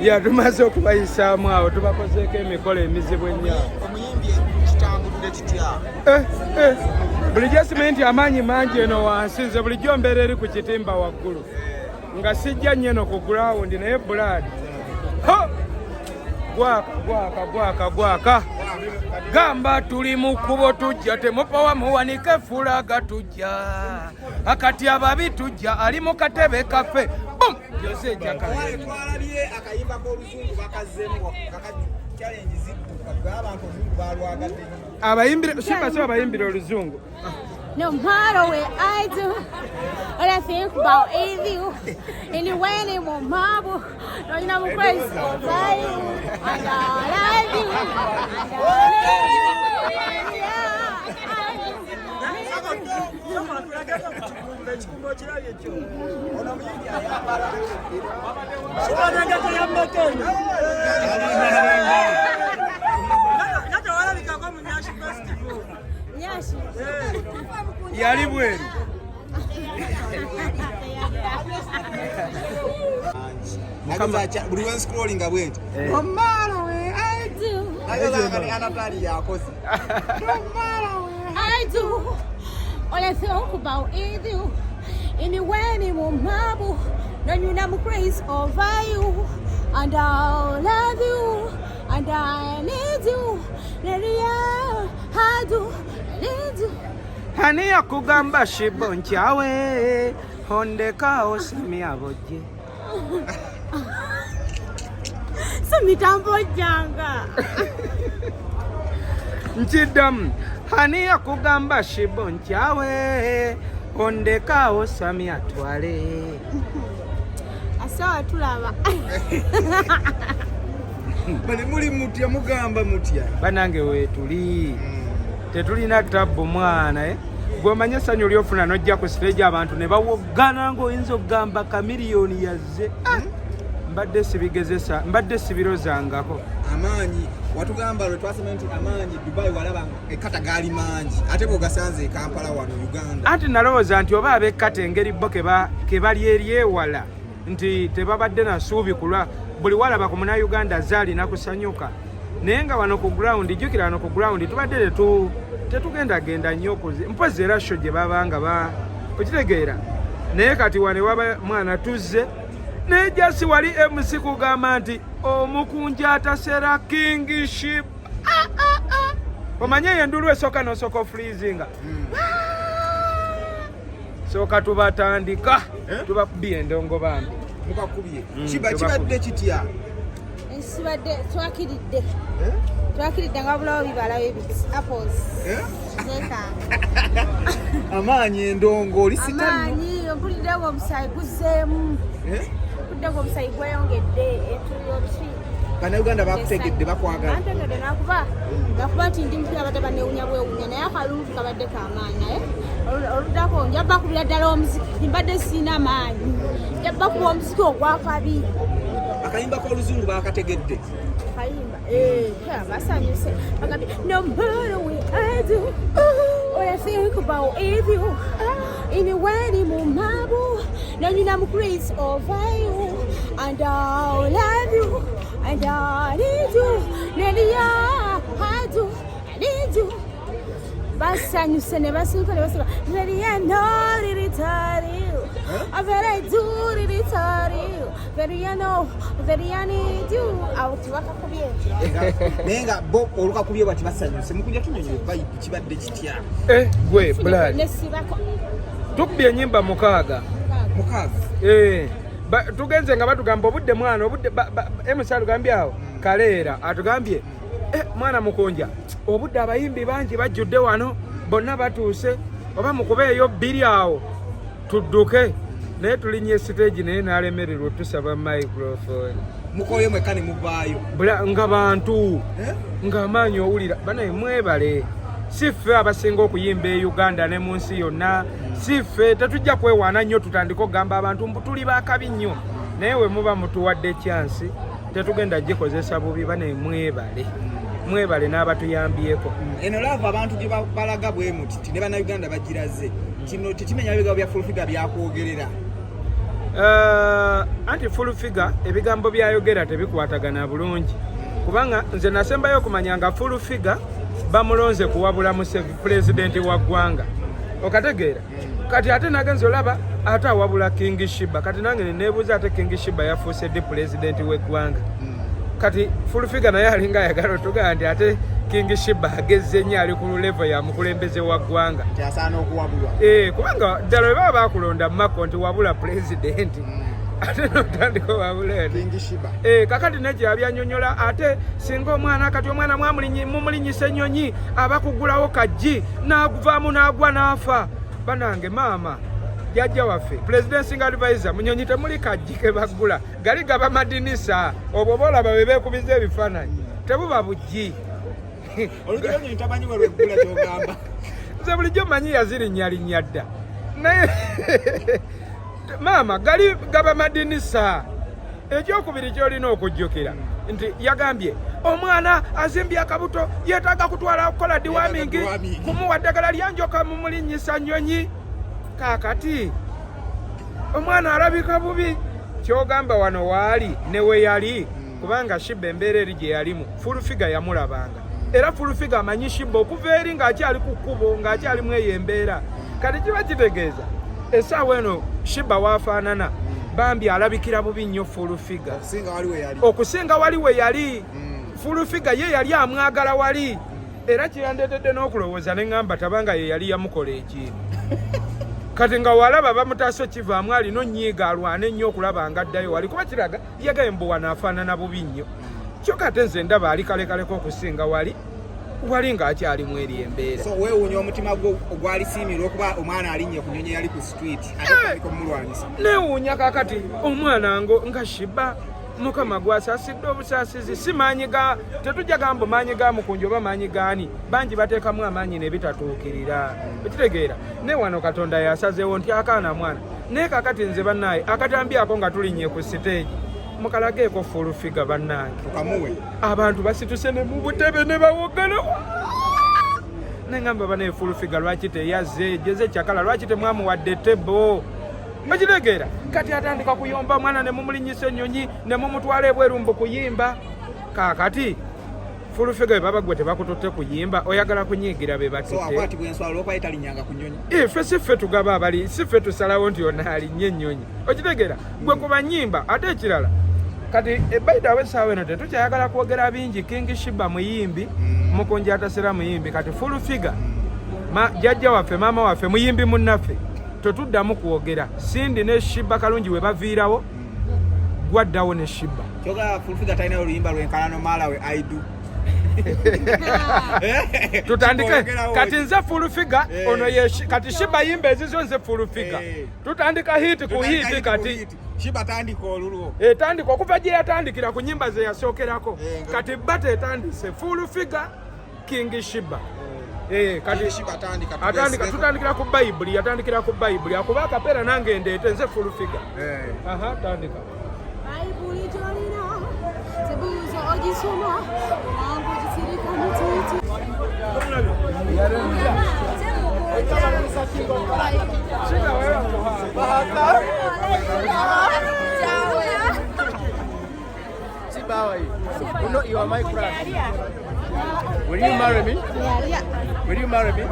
ya tumaze okubayisaamu awo tubakozeeko emikolo emizibu ennyo. Omuyimbi kitambulidde kitya? Bulijjo simanyi amaanyi mangi eno wansi, nze bulijjo mbeera eri ku kitimba waggulu nga sijja nnyo eno ku gurawundi naye bulaadi gwaka gamba tuli mu kkubo tujja temupowa muwanike fulaga tujja akati ababi tujja ali mu katebe kaffe bum yose twalabye akayimba k'oluzungu bakazzemu challenge zidduka abantu oluzungu balwagadde abayimbira Sheebah so abayimbira oluzungu. No matter where I do, all I think about is you. Anyway, anymore, marble. No, you know I'm crazy over you. And I love you. Yali bweru. buli we scrolling bwenti No matter where I do, Anatali yakoze no matter where I do, all I think about is you. Anyway, anymore, marble. No, you know I'm crazy over you. And I love you. And I need you. I do. I need you. Hani yakugamba Sheebah nkyawe ondekao samia bojje. Mitambo janga. Nchidam hani yakugamba Sheebah nkyawe ondekao samia twale. Asawa tulaba. bali muli mutya mugamba mutya Banange we tuli tetulina tabbu mwana gwomanye sanyu lyofuna nojja ku stage abantu ne bawogana ng'oyinza okugamba kamiliyoni yazze. Mbadde sibigezesa mbadde sibirozangako amaanyi watugamba lwe twasema nti amaanyi Dubai walaba ekkata gaali mangi ate bw'ogasanze e Kampala wano Uganda. Anti nalowooza nti oba ab'ekkata engeri bo ke bali eryewala nti tebabadde na ssuubi kulwa buli walaba ku Munnayuganda zaalina kusanyuka naye nga wano ku ground jjukira wano ku ground tubadde tetugendagenda nnyo mpozi era sho gye babanga okitegeera naye kati wane waba mwana tuzze naye jasi wali MC kugamba nti Omukunja Ataseera King Sheebah omanye endulu esooka n'osooka freezinga sooka tubatandika tubakubye endongo bambi mukakubye kibadde kitya Sibadde twakiridde. Twakiridde nga bulawo bibala bibiti apples. Amaanyi endongo olisitani. Amaanyi mpulidde omusaayi guzzeemu. Mpulidde omusaayi gweyongedde etuli. Bannayuganda bakutegedde bakwagala. Bantegedde nakuba nti ndi mpira badde banewunya bwewunya naye akalulu kabadde kamaanyi oluddako njabba kubira ddala omuziki mbadde sirina amaanyi njabba kuba omuziki ogwakabi. Akayimba k'oluzungu bakategedde. Kayimba basanyuse bagambye no matter what I do, all I think about is you. Anyway, anymore, marble. Now you know I'm crazy over you. And I love you. And I need you. Nelia, I do. I need you. Basanyuse ne basimpa ne basiba. Nelia, no, did tell you. I very do, did tell you. Very I know, very I need you. Out wakakubye. Nenga bo oluka kubye bati basanyuse. Mukunja tunyonyo vibe kibadde kitya. Gwe blood. Nesibako. Tukubye ennyimba mukaaga. Tugenze nga batugamba obudde mwana obudde emusalu gambye awo kaleera atugambye mwana Mukunja obudde abayimbi bangi bajjudde wano bonna batuuse oba mukubeeyo bbiri awo tudduke naye tulinye stage naye n'alemererwa tusaba microphone mukoye mwekka ne muvaayo nga bantu ng'amaanyi owulira banaye mwebale si ffe abasinga okuyimba e Uganda ne mu nsi yonna si ffe tetujja kwewaana nnyo tutandika okugamba abantu mbu tuli baakabi nnyo naye we muba mutuwadde chansi tetugenda gikozesa bubi banaye mwebale n'abatuyambyeko. Eno lava abantu gye balaga bwe muti ne bannayuganda bagiraze kino tekimenya bigabo bya fulufiga byakwogerera anti full figure ebigambo byayogera tebikwatagana bulungi kubanga nze nasembayo okumanya nga full figure bamulonze kuwabula pulezidenti wa ggwanga okategeera kati ate nagenza olaba ate awabula King Sheebah kati nange nebuuza ate King Sheebah yafuuse ddi pulezidenti w'eggwanga kati full figure naye alinga ayagala otugamba nti ate King Sheebah agezze nnyo ali ku level ya mukulembeze wa ggwanga asaana okuwabulwa kubanga ddala bwe baba bakulonda mako nti wabula pulezidenti ate notandika wabula King Sheebah kakati nekyabyanyonyola ate singa omwana kati omwana mumulinyisa ennyonyi aba kugulawo kajji n'aguvaamu n'agwa n'afa banange maama jjajja waffe president single advisor munyonyi temuli kajji ke bagula gali gaba madinisa obwo boolaba be beekubiza ebifaananyi tebuba bujji olugero nyo ntamanyi we lweggula kyogamba nze bulijjo manyi yazirinnyalinnya dda naye maama gali gaba madinisa ekyokubiri kyolina okujjukira nti yagambye omwana azimbye akabuto yeetaaga kutwala okukola diwamingi kumuwa ddagala lyanjoka mumulinyisa nnyonyi kaakati omwana alabika bubi kyogamba wano waali ne we yali kubanga Sheebah embeera eri gye yalimu full figure yamulabanga era full figure amanyi Sheebah okuva eri ng'akyali ku kkubo ng'akyalimu eyo embeera kati kiba kitegeeza essaawa eno Sheebah waafaanana bambi alabikira bubi nnyo full figure okusinga wali we yali full figure ye yali amwagala wali era kiyandeetedde n'okulowooza ne ŋŋamba tabanga ye yali yamukola ekintu kati nga walaba bamutaso kivaamu alina onnyiiga alwana ennyo okulaba nga addayo wali kuba kiraga yagaye mbuwa naafaanana bubi nnyo kyokka ate nze ndaba ali kalekaleko okusinga wali ng'akyalimu eri embeera so weewuunya omutima gwo ogwalisiimirwa okuba omwana alinnye ku nnyonyi yali ku street atandika omulwanyisa neewuunya kakati omwana nga Sheebah mukama gwasaasidde obusaasizi si maanyi ga tetujja gamba maanyi ga mukunja oba maanyi gaani bangi bateekamu amaanyi ne bitatuukirira ekitegeera ne wano Katonda yasazeewo nti akaana mwana naye kakati nze bannaaye akatambyako nga tulinnye ku siteegi mukalageeko full figure bannange tukamuwe abantu basituse ne mu butebe ne bawogana neŋŋamba banaye full figure lwaki teyazze jeze kyakala lwaki temwamuwadde tebo bakitegeera kati atandika kuyomba mwana ne mumulinyisa ennyonyi ne mumutwala ebwerumbu kuyimba kaakati full figure baba gwe tebakututte kuyimba oyagala kunyiigira be batutte ffe si ffe tugaba abali si ffe tusalawo nti yonna alinnye ennyonyi okitegeera gwe ku banyimba ate ekirala kati ebaida w'essaawa eno tetukyayagala kwogera bingi King Sheebah muyimbi Omukunja Ataseera muyimbi kati full figure jjajja waffe maama waffe muyimbi munnaffe tetuddamu kwogera Sindi ne Sheebah kalungi we baviirawo gwaddawo ne Sheebah kyoga full figure talina oluyimba lwenkalano maala we aidu tutandike kati nze full figure ono ye kati Sheebah yimba ezizo nze full figure tutandika hiti ku hiti kati Sheebah tandika olulwo tandika okuva gye yatandikira ku nnyimba ze yasookerako kati bata etandise full figure King Sheebah kati atandika tutandikira ku Bayibuli yatandikira ku Bayibuli akuba akapeera nange ndeete nze full figure tandika Bayibuli gyolina tebuuza ogisoma wangu gisirika mutiiti You know you are my crush. Will you marry me? Yeah. Will you marry me?